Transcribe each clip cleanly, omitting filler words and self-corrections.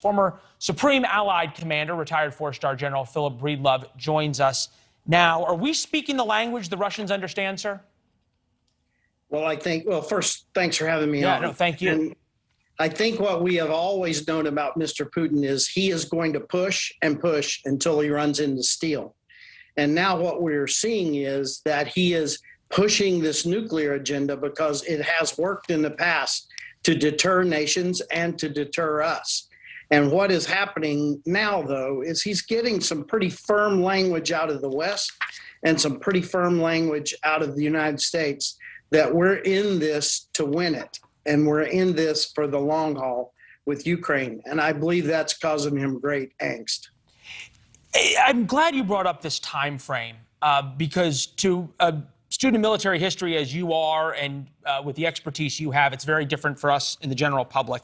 Former Supreme Allied Commander, retired four-star General Philip Breedlove joins us now. Are we speaking the language the Russians understand, sir? Well, first, thanks for having me on. Yeah, no, thank you. And I think what we have always known about Mr. Putin is he is going to push and push until he runs into steel. And now what we're seeing is that he is pushing this nuclear agenda because it has worked in the past to deter nations and to deter us. And what is happening now, though, is he's getting some pretty firm language out of the West and some pretty firm language out of the United States that we're in this to win it. And we're in this for the long haul with Ukraine. And I believe that's causing him great angst. I'm glad you brought up this time frame because to a student of military history as you are and with the expertise you have, it's very different for us in the general public.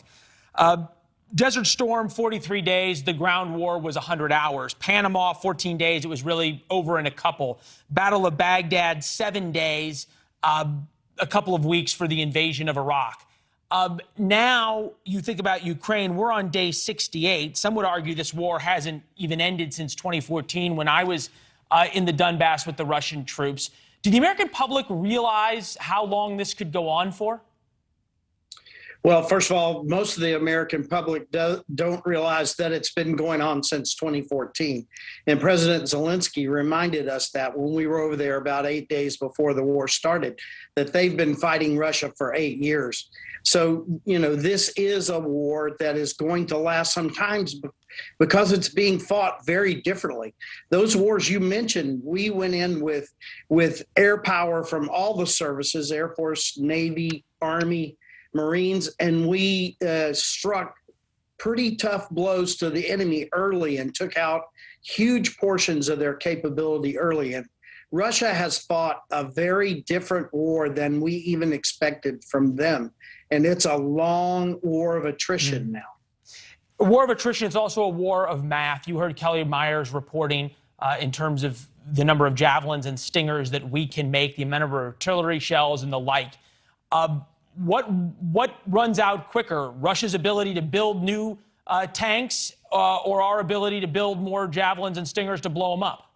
Desert Storm, 43 days. The ground war was 100 hours. Panama, 14 days. It was really over in a couple. Battle of Baghdad, 7 days. A couple of weeks for the invasion of Iraq. Now you think about Ukraine, we're on day 68. Some would argue this war hasn't even ended since 2014 when I was in the Donbass with the Russian troops. Did the American public realize how long this could go on for? Well, first of all, most of the American public don't realize that it's been going on since 2014. And President Zelenskyy reminded us that when we were over there about 8 days before the war started, that they've been fighting Russia for 8 years. So, you know, this is a war that is going to last sometimes because it's being fought very differently. Those wars you mentioned, we went in with air power from all the services, Air Force, Navy, Army, Marines, and we struck pretty tough blows to the enemy early and took out huge portions of their capability early. And Russia has fought a very different war than we even expected from them. And it's a long war of attrition now. A war of attrition is also a war of math. You heard Kelly Myers reporting in terms of the number of javelins and stingers that we can make, the amount of artillery shells and the like. What runs out quicker, Russia's ability to build new tanks or our ability to build more javelins and stingers to blow them up?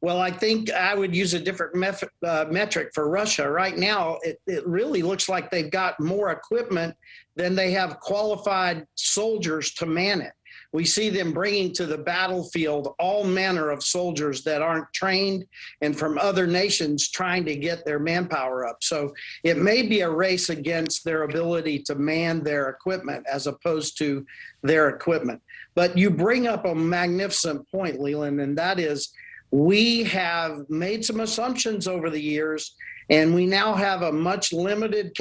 Well, I think I would use a different metric for Russia. Right now, it really looks like they've got more equipment than they have qualified soldiers to man it. We see them bringing to the battlefield all manner of soldiers that aren't trained and from other nations trying to get their manpower up. So it may be a race against their ability to man their equipment as opposed to their equipment. But you bring up a magnificent point, Leland, and that is we have made some assumptions over the years, and we now have a much more limited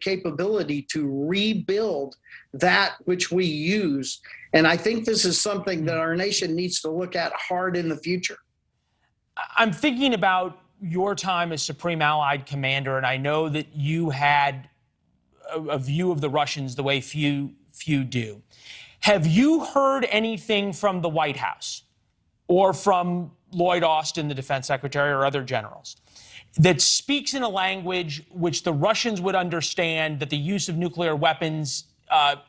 capability to rebuild that which we use. And I think this is something that our nation needs to look at hard in the future. I'm thinking about your time as Supreme Allied Commander, and I know that you had a view of the Russians the way few do. Have you heard anything from the White House or from Lloyd Austin, the defense secretary, or other generals that speaks in a language which the Russians would understand that the use of nuclear weapons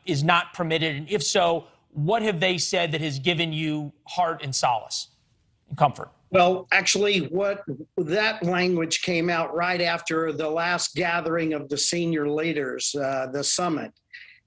is not permitted? And if so, what have they said that has given you heart and solace and comfort? Well, actually, that language came out right after the last gathering of the senior leaders, the summit.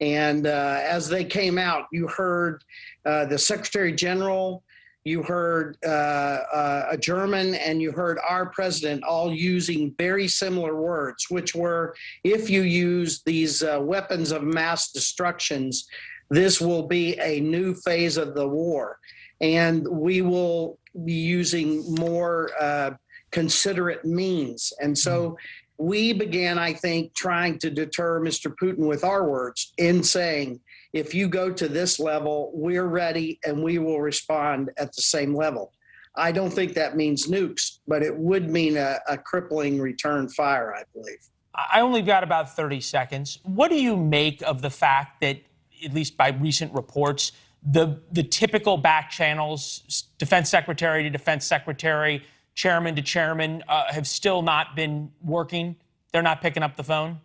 And as they came out, you heard the Secretary General, you heard a German, and you heard our president all using very similar words, which were, if you use these weapons of mass destructions, this will be a new phase of the war. And we will be using more considerate means. And so we began, I think, trying to deter Mr. Putin with our words in saying, if you go to this level, we're ready and we will respond at the same level. I don't think that means nukes, but it would mean a crippling return fire, I believe. I only got about 30 seconds. What do you make of the fact that, at least by recent reports, the typical back channels, defense secretary to defense secretary, chairman to chairman, have still not been working? They're not picking up the phone?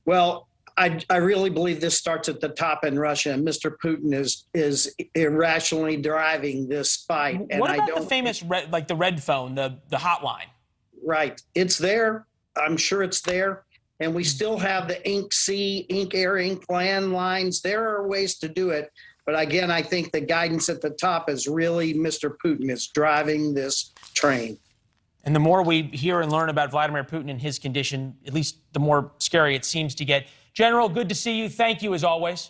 Well, I really believe this starts at the top in Russia, and Mr. Putin is irrationally driving this fight. And what about the famous the red phone, the hotline? Right, it's there. I'm sure it's there, and we still have the ink air, ink land lines. There are ways to do it, but again, I think the guidance at the top is really Mr. Putin is driving this train. And the more we hear and learn about Vladimir Putin and his condition, at least the more scary it seems to get. General, good to see you. Thank you as always.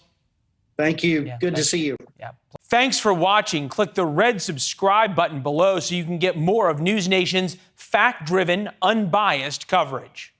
Thank you. Yeah, good to see you. Yeah. Thanks for watching. Click the red subscribe button below so you can get more of NewsNation's fact-driven, unbiased coverage.